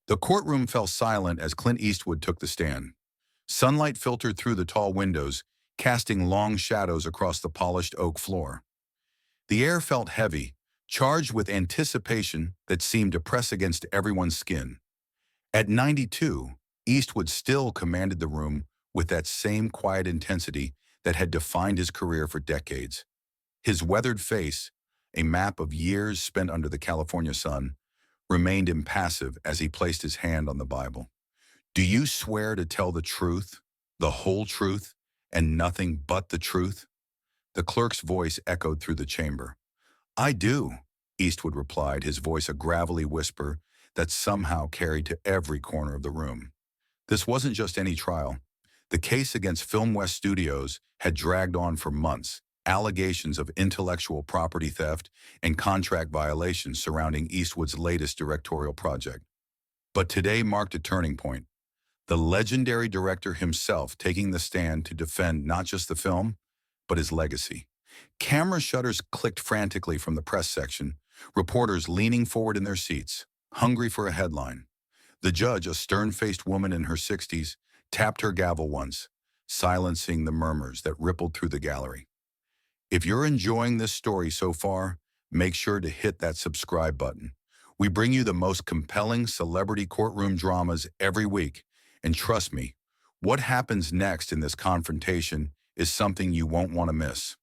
The courtroom fell silent as Clint Eastwood took the stand. Sunlight filtered through the tall windows, casting long shadows across the polished oak floor. The air felt heavy, charged with anticipation that seemed to press against everyone's skin. At 92, Eastwood still commanded the room with that same quiet intensity that had defined his career for decades. His weathered face, a map of years spent under the California sun, remained impassive as he placed his hand on the Bible. "Do you swear to tell the truth, the whole truth, and nothing but the truth?" The clerk's voice echoed through the chamber. "I do," Eastwood replied, his voice a gravelly whisper that somehow carried to every corner of the room. This wasn't just any trial. The case against Film West Studios had dragged on for months. Allegations of intellectual property theft and contract violations surrounding Eastwood's latest directorial project. But today marked a turning point. The legendary director himself taking the stand to defend not just the film, but his legacy. Camera shutters clicked frantically from the press section, reporters leaning forward in their seats, hungry for a headline. The judge, a stern-faced woman in her 60s, tapped her gavel once, silencing the murmurs that rippled through the gallery. If you're enjoying this story so far, make sure to hit that subscribe button. We bring you the most compelling celebrity courtroom dramas every week, and trust me, what happens next in this confrontation is something you won't want to miss.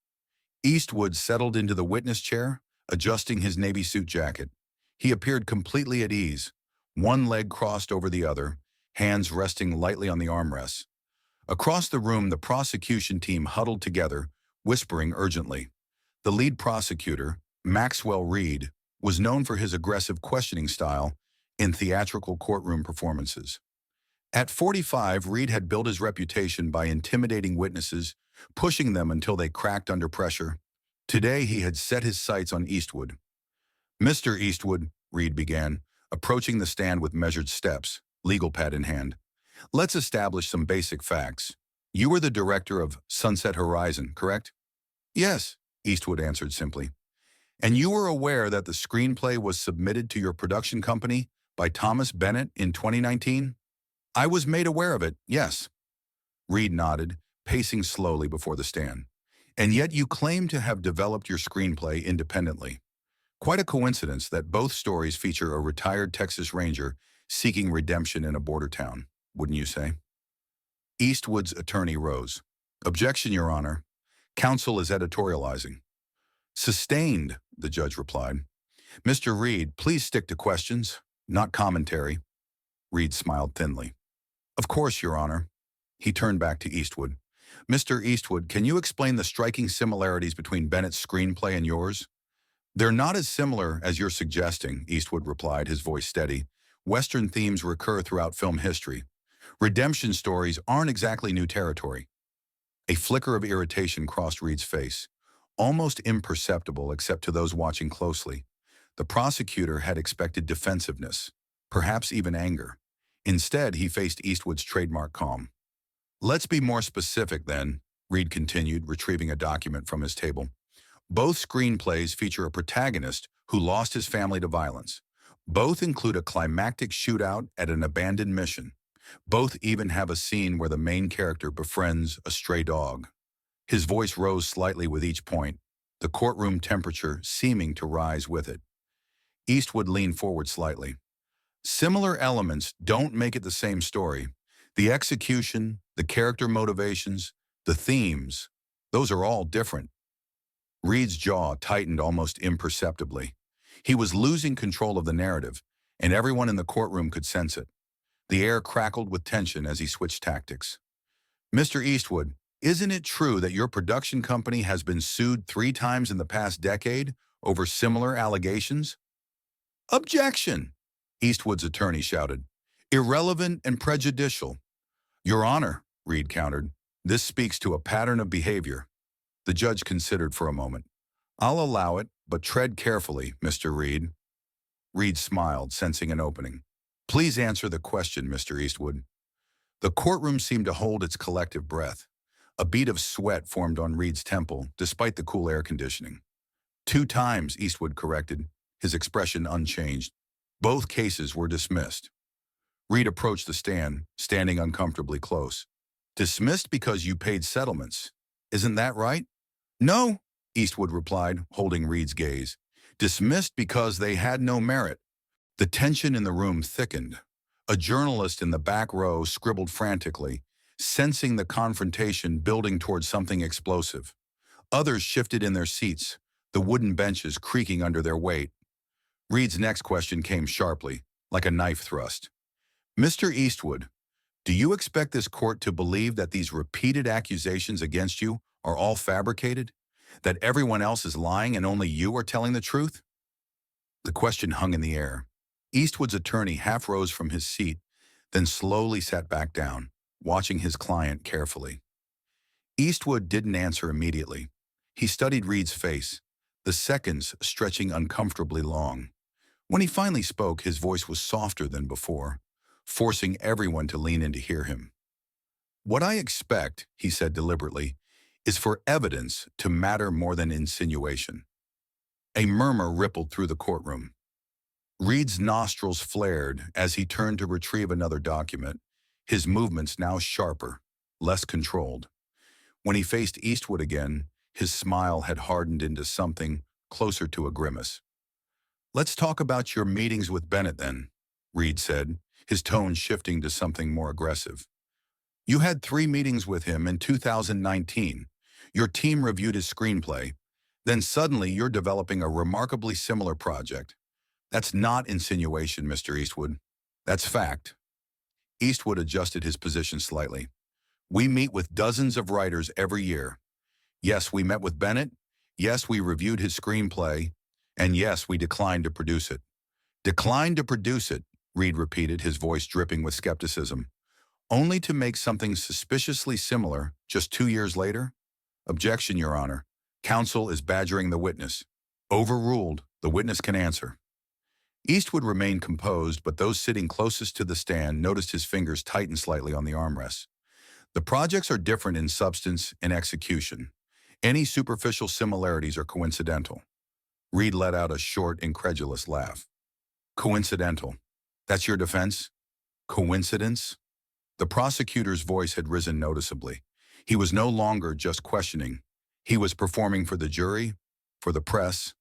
Eastwood settled into the witness chair, adjusting his navy suit jacket. He appeared completely at ease, one leg crossed over the other, hands resting lightly on the armrests. Across the room, the prosecution team huddled together, whispering urgently. The lead prosecutor, Maxwell Reed, was known for his aggressive questioning style in theatrical courtroom performances. At 45, Reed had built his reputation by intimidating witnesses, pushing them until they cracked under pressure. Today, he had set his sights on Eastwood. "Mr. Eastwood," Reed began, approaching the stand with measured steps, legal pad in hand. "Let's establish some basic facts. You were the director of Sunset Horizon, correct?" "Yes," Eastwood answered simply. "And you were aware that the screenplay was submitted to your production company by Thomas Bennett in 2019? "I was made aware of it, yes." Reed nodded, pacing slowly before the stand. "And yet you claim to have developed your screenplay independently. Quite a coincidence that both stories feature a retired Texas Ranger seeking redemption in a border town, wouldn't you say?" Eastwood's attorney rose. "Objection, Your Honor. Counsel is editorializing." "Sustained," the judge replied. "Mr. Reed, please stick to questions, not commentary." Reed smiled thinly. "Of course, Your Honor." He turned back to Eastwood. "Mr. Eastwood, can you explain the striking similarities between Bennett's screenplay and yours?" "They're not as similar as you're suggesting," Eastwood replied, his voice steady. "Western themes recur throughout film history. Redemption stories aren't exactly new territory." A flicker of irritation crossed Reed's face, almost imperceptible except to those watching closely. The prosecutor had expected defensiveness, perhaps even anger. Instead, he faced Eastwood's trademark calm. "Let's be more specific, then," Reed continued, retrieving a document from his table. "Both screenplays feature a protagonist who lost his family to violence. Both include a climactic shootout at an abandoned mission. Both even have a scene where the main character befriends a stray dog." His voice rose slightly with each point, the courtroom temperature seeming to rise with it. Eastwood leaned forward slightly. "Similar elements don't make it the same story. The execution, the character motivations, the themes, those are all different." Reed's jaw tightened almost imperceptibly. He was losing control of the narrative, and everyone in the courtroom could sense it. The air crackled with tension as he switched tactics. "Mr. Eastwood, isn't it true that your production company has been sued 3 times in the past decade over similar allegations?" "Objection!" Eastwood's attorney shouted. "Irrelevant and prejudicial." "Your Honor," Reed countered, "this speaks to a pattern of behavior." The judge considered for a moment. "I'll allow it, but tread carefully, Mr. Reed." Reed smiled, sensing an opening. "Please answer the question, Mr. Eastwood." The courtroom seemed to hold its collective breath. A bead of sweat formed on Reed's temple, despite the cool air conditioning. 2 times, Eastwood corrected, his expression unchanged. "Both cases were dismissed." Reed approached the stand, standing uncomfortably close. Dismissed because you paid settlements. Isn't that right? No, Eastwood replied, holding Reed's gaze. Dismissed because they had no merit. The tension in the room thickened. A journalist in the back row scribbled frantically, sensing the confrontation building towards something explosive. Others shifted in their seats, the wooden benches creaking under their weight. Reed's next question came sharply, like a knife thrust. Mr. Eastwood, do you expect this court to believe that these repeated accusations against you are all fabricated? That everyone else is lying and only you are telling the truth? The question hung in the air. Eastwood's attorney half rose from his seat, then slowly sat back down, watching his client carefully. Eastwood didn't answer immediately. He studied Reed's face, the seconds stretching uncomfortably long. When he finally spoke, his voice was softer than before, forcing everyone to lean in to hear him. What I expect, he said deliberately, is for evidence to matter more than insinuation. A murmur rippled through the courtroom. Reed's nostrils flared as he turned to retrieve another document, his movements now sharper, less controlled. When he faced Eastwood again, his smile had hardened into something closer to a grimace. Let's talk about your meetings with Bennett then, Reed said, his tone shifting to something more aggressive. You had 3 meetings with him in 2019. Your team reviewed his screenplay. Then suddenly you're developing a remarkably similar project. That's not insinuation, Mr. Eastwood. That's fact. Eastwood adjusted his position slightly. We meet with dozens of writers every year. Yes, we met with Bennett. Yes, we reviewed his screenplay. And yes, we declined to produce it. Declined to produce it, Reed repeated, his voice dripping with skepticism. Only to make something suspiciously similar just 2 years later? Objection, Your Honor. Counsel is badgering the witness. Overruled. The witness can answer. Eastwood remained composed, but those sitting closest to the stand noticed his fingers tighten slightly on the armrests. The projects are different in substance and execution. Any superficial similarities are coincidental. Reed let out a short, incredulous laugh. Coincidental. That's your defense? Coincidence? The prosecutor's voice had risen noticeably. He was no longer just questioning. He was performing for the jury, for the press.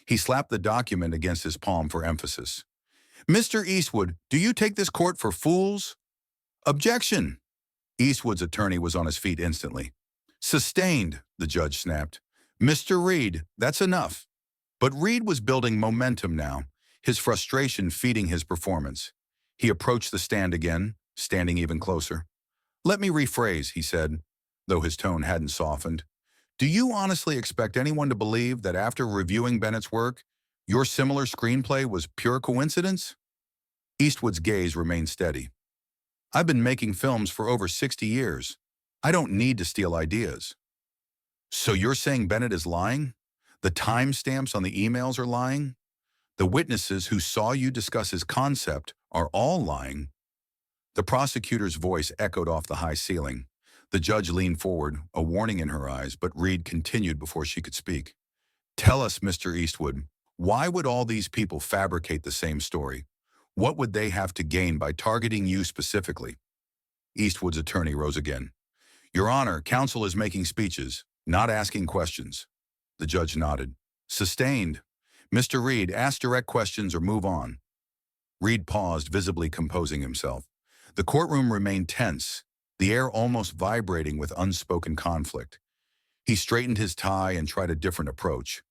He slapped the document against his palm for emphasis. Mr. Eastwood, do you take this court for fools? Objection! Eastwood's attorney was on his feet instantly. Sustained, the judge snapped. Mr. Reed, that's enough. But Reed was building momentum now, his frustration feeding his performance. He approached the stand again, standing even closer. Let me rephrase, he said, though his tone hadn't softened. Do you honestly expect anyone to believe that after reviewing Bennett's work, your similar screenplay was pure coincidence? Eastwood's gaze remained steady. I've been making films for over 60 years. I don't need to steal ideas. So you're saying Bennett is lying? The timestamps on the emails are lying? The witnesses who saw you discuss his concept are all lying? The prosecutor's voice echoed off the high ceiling. The judge leaned forward, a warning in her eyes, but Reed continued before she could speak. Tell us, Mr. Eastwood, why would all these people fabricate the same story? What would they have to gain by targeting you specifically? Eastwood's attorney rose again. Your Honor, counsel is making speeches, not asking questions. The judge nodded. Sustained. Mr. Reed, ask direct questions or move on. Reed paused, visibly composing himself. The courtroom remained tense, the air almost vibrating with unspoken conflict. He straightened his tie and tried a different approach.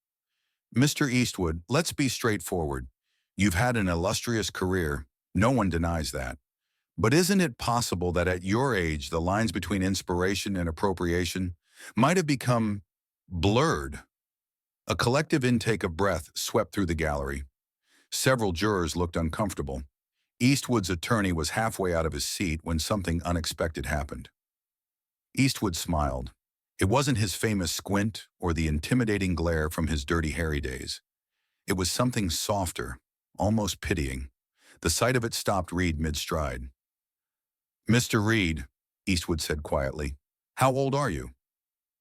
Mr. Eastwood, let's be straightforward. You've had an illustrious career. No one denies that. But isn't it possible that at your age, the lines between inspiration and appropriation might have become blurred? A collective intake of breath swept through the gallery. Several jurors looked uncomfortable. Eastwood's attorney was halfway out of his seat when something unexpected happened. Eastwood smiled. It wasn't his famous squint or the intimidating glare from his Dirty Harry days. It was something softer, almost pitying. The sight of it stopped Reed mid-stride. Mr. Reed, Eastwood said quietly, how old are you?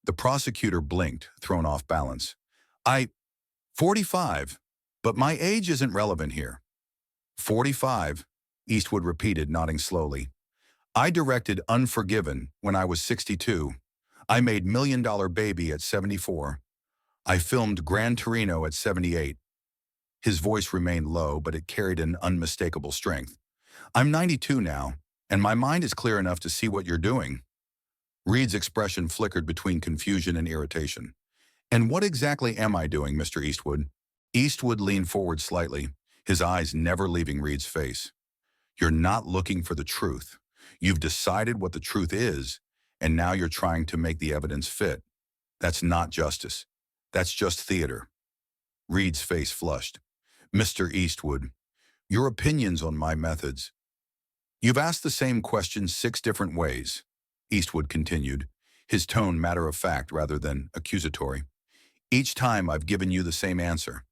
The prosecutor blinked, thrown off balance. 45, but my age isn't relevant here. 45? Eastwood repeated, nodding slowly. I directed Unforgiven when I was 62. I made Million Dollar Baby at 74. I filmed Gran Torino at 78. His voice remained low, but it carried an unmistakable strength. I'm 92 now, and my mind is clear enough to see what you're doing. Reed's expression flickered between confusion and irritation. And what exactly am I doing, Mr. Eastwood? Eastwood leaned forward slightly, his eyes never leaving Reed's face. You're not looking for the truth. You've decided what the truth is, and now you're trying to make the evidence fit. That's not justice. That's just theater. Reed's face flushed. Mr. Eastwood, your opinions on my methods. You've asked the same question 6 different ways, Eastwood continued, his tone matter-of-fact rather than accusatory. Each time I've given you the same answer.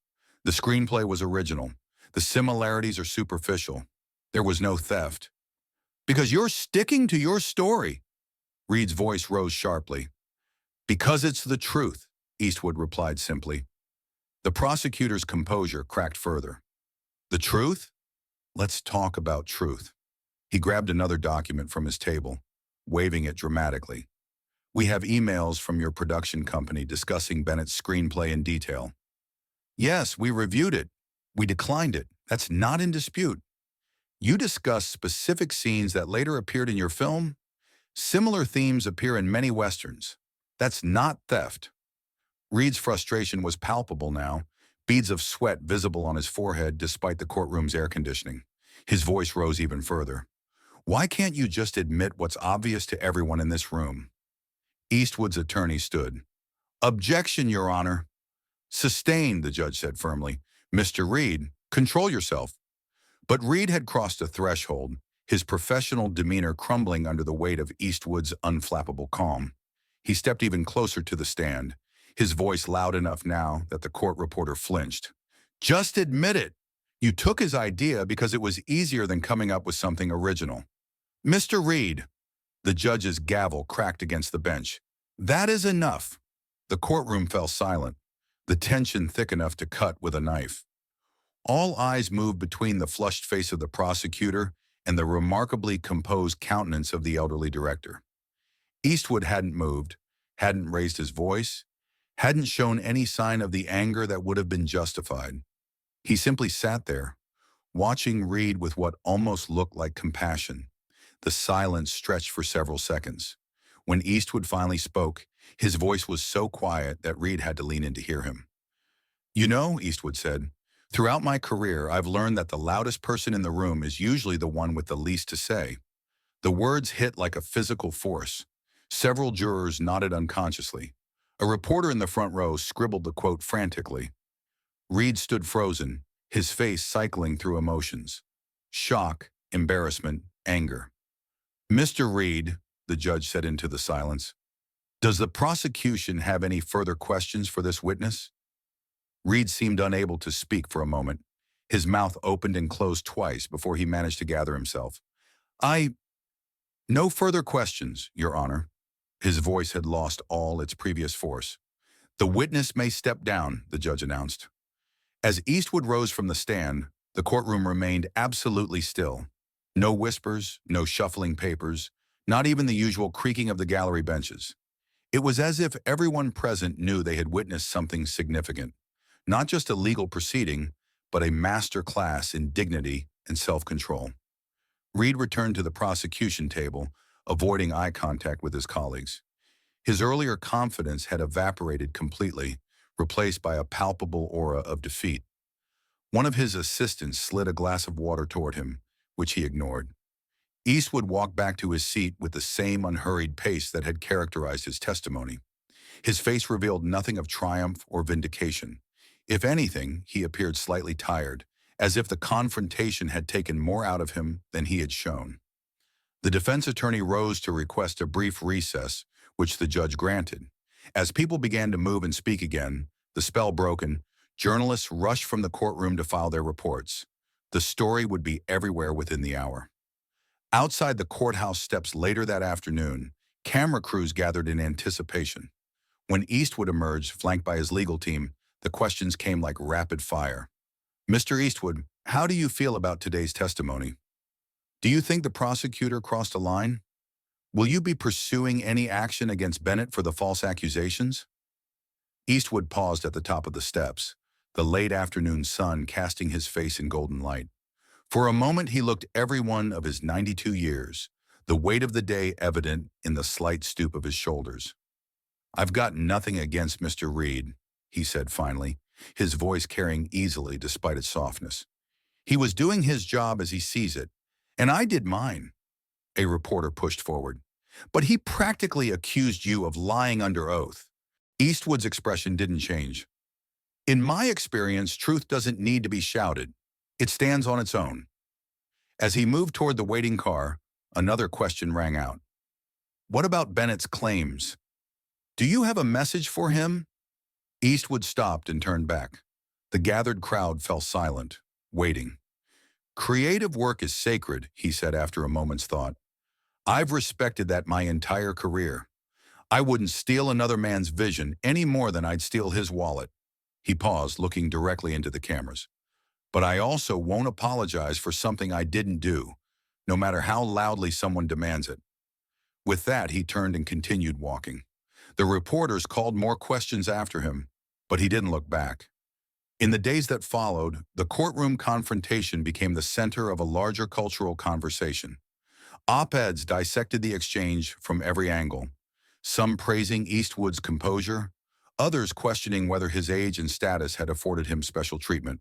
The screenplay was original. The similarities are superficial. There was no theft. Because you're sticking to your story. Reed's voice rose sharply. Because it's the truth, Eastwood replied simply. The prosecutor's composure cracked further. The truth? Let's talk about truth. He grabbed another document from his table, waving it dramatically. We have emails from your production company discussing Bennett's screenplay in detail. Yes, we reviewed it. We declined it. That's not in dispute. You discussed specific scenes that later appeared in your film. Similar themes appear in many westerns. That's not theft. Reed's frustration was palpable now, beads of sweat visible on his forehead despite the courtroom's air conditioning. His voice rose even further. Why can't you just admit what's obvious to everyone in this room? Eastwood's attorney stood. Objection, Your Honor. Sustained, the judge said firmly. Mr. Reed, control yourself. But Reed had crossed a threshold, his professional demeanor crumbling under the weight of Eastwood's unflappable calm. He stepped even closer to the stand, his voice loud enough now that the court reporter flinched. Just admit it. You took his idea because it was easier than coming up with something original. Mr. Reed, the judge's gavel cracked against the bench. That is enough. The courtroom fell silent, the tension thick enough to cut with a knife. All eyes moved between the flushed face of the prosecutor and the remarkably composed countenance of the elderly director. Eastwood hadn't moved, hadn't raised his voice, hadn't shown any sign of the anger that would have been justified. He simply sat there, watching Reed with what almost looked like compassion. The silence stretched for several seconds. When Eastwood finally spoke, his voice was so quiet that Reed had to lean in to hear him. You know, Eastwood said, throughout my career, I've learned that the loudest person in the room is usually the one with the least to say. The words hit like a physical force. Several jurors nodded unconsciously. A reporter in the front row scribbled the quote frantically. Reed stood frozen, his face cycling through emotions. Shock, embarrassment, anger. Mr. Reed, the judge said into the silence, does the prosecution have any further questions for this witness? Reed seemed unable to speak for a moment. His mouth opened and closed twice before he managed to gather himself. No further questions, Your Honor. His voice had lost all its previous force. The witness may step down, the judge announced. As Eastwood rose from the stand, the courtroom remained absolutely still. No whispers, no shuffling papers, not even the usual creaking of the gallery benches. It was as if everyone present knew they had witnessed something significant. Not just a legal proceeding, but a master class in dignity and self-control. Reed returned to the prosecution table, avoiding eye contact with his colleagues. His earlier confidence had evaporated completely, replaced by a palpable aura of defeat. One of his assistants slid a glass of water toward him, which he ignored. Eastwood walked back to his seat with the same unhurried pace that had characterized his testimony. His face revealed nothing of triumph or vindication. If anything, he appeared slightly tired, as if the confrontation had taken more out of him than he had shown. The defense attorney rose to request a brief recess, which the judge granted. As people began to move and speak again, the spell broken, journalists rushed from the courtroom to file their reports. The story would be everywhere within the hour. Outside the courthouse steps later that afternoon, camera crews gathered in anticipation. When Eastwood emerged, flanked by his legal team, the questions came like rapid fire. Mr. Eastwood, how do you feel about today's testimony? Do you think the prosecutor crossed a line? Will you be pursuing any action against Bennett for the false accusations? Eastwood paused at the top of the steps, the late afternoon sun casting his face in golden light. For a moment he looked every one of his 92 years, the weight of the day evident in the slight stoop of his shoulders. "I've got nothing against Mr. Reed," he said finally, his voice carrying easily despite its softness. "He was doing his job as he sees it, and I did mine." A reporter pushed forward. "But he practically accused you of lying under oath." Eastwood's expression didn't change. "In my experience, truth doesn't need to be shouted. It stands on its own." As he moved toward the waiting car, another question rang out. "What about Bennett's claims? Do you have a message for him?" Eastwood stopped and turned back. The gathered crowd fell silent, waiting. "Creative work is sacred," he said after a moment's thought. "I've respected that my entire career. I wouldn't steal another man's vision any more than I'd steal his wallet." He paused, looking directly into the cameras. "But I also won't apologize for something I didn't do, no matter how loudly someone demands it." With that, he turned and continued walking. The reporters called more questions after him, but he didn't look back. In the days that followed, the courtroom confrontation became the center of a larger cultural conversation. Op-eds dissected the exchange from every angle, some praising Eastwood's composure, others questioning whether his age and status had afforded him special treatment.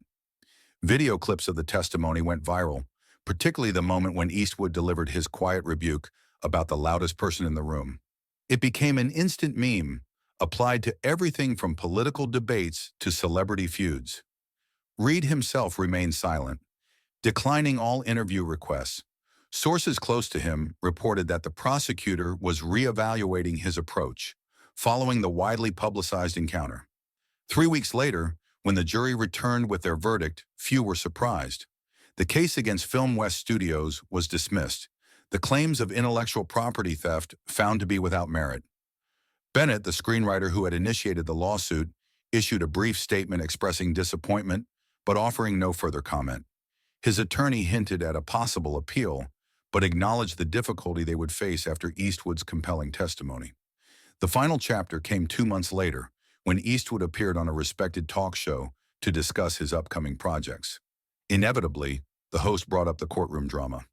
Video clips of the testimony went viral, particularly the moment when Eastwood delivered his quiet rebuke about the loudest person in the room. It became an instant meme, applied to everything from political debates to celebrity feuds. Reed himself remained silent, declining all interview requests. Sources close to him reported that the prosecutor was reevaluating his approach, following the widely publicized encounter. 3 weeks later, when the jury returned with their verdict, few were surprised. The case against Film West Studios was dismissed, the claims of intellectual property theft found to be without merit. Bennett, the screenwriter who had initiated the lawsuit, issued a brief statement expressing disappointment, but offering no further comment. His attorney hinted at a possible appeal, but acknowledged the difficulty they would face after Eastwood's compelling testimony. The final chapter came 2 months later, when Eastwood appeared on a respected talk show to discuss his upcoming projects. Inevitably, the host brought up the courtroom drama.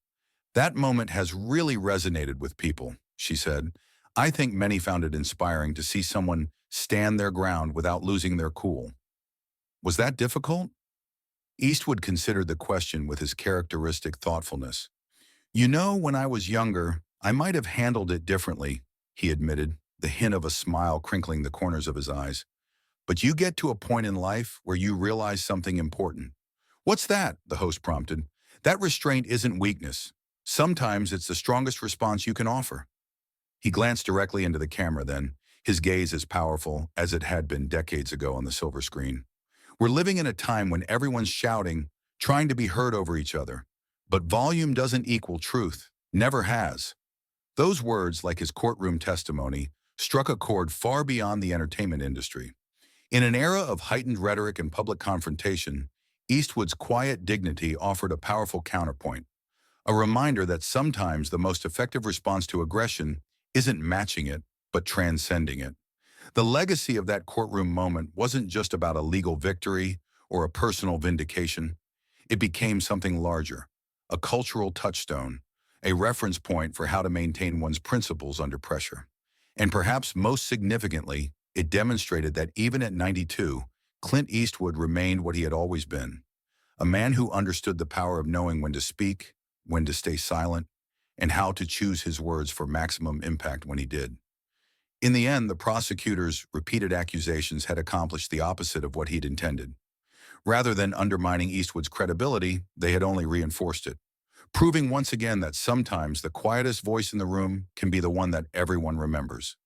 "That moment has really resonated with people," she said. "I think many found it inspiring to see someone stand their ground without losing their cool." Was that difficult? Eastwood considered the question with his characteristic thoughtfulness. "You know, when I was younger, I might have handled it differently," he admitted, the hint of a smile crinkling the corners of his eyes. "But you get to a point in life where you realize something important." "What's that?" the host prompted. "That restraint isn't weakness. Sometimes it's the strongest response you can offer." He glanced directly into the camera then, his gaze as powerful as it had been decades ago on the silver screen. "We're living in a time when everyone's shouting, trying to be heard over each other. But volume doesn't equal truth. Never has." Those words, like his courtroom testimony, struck a chord far beyond the entertainment industry. In an era of heightened rhetoric and public confrontation, Eastwood's quiet dignity offered a powerful counterpoint, a reminder that sometimes the most effective response to aggression isn't matching it, but transcending it. The legacy of that courtroom moment wasn't just about a legal victory or a personal vindication. It became something larger, a cultural touchstone, a reference point for how to maintain one's principles under pressure. And perhaps most significantly, it demonstrated that even at 92, Clint Eastwood remained what he had always been, a man who understood the power of knowing when to speak, when to stay silent, and how to choose his words for maximum impact when he did. In the end, the prosecutor's repeated accusations had accomplished the opposite of what he'd intended. Rather than undermining Eastwood's credibility, they had only reinforced it, proving once again that sometimes the quietest voice in the room can be the one that everyone remembers.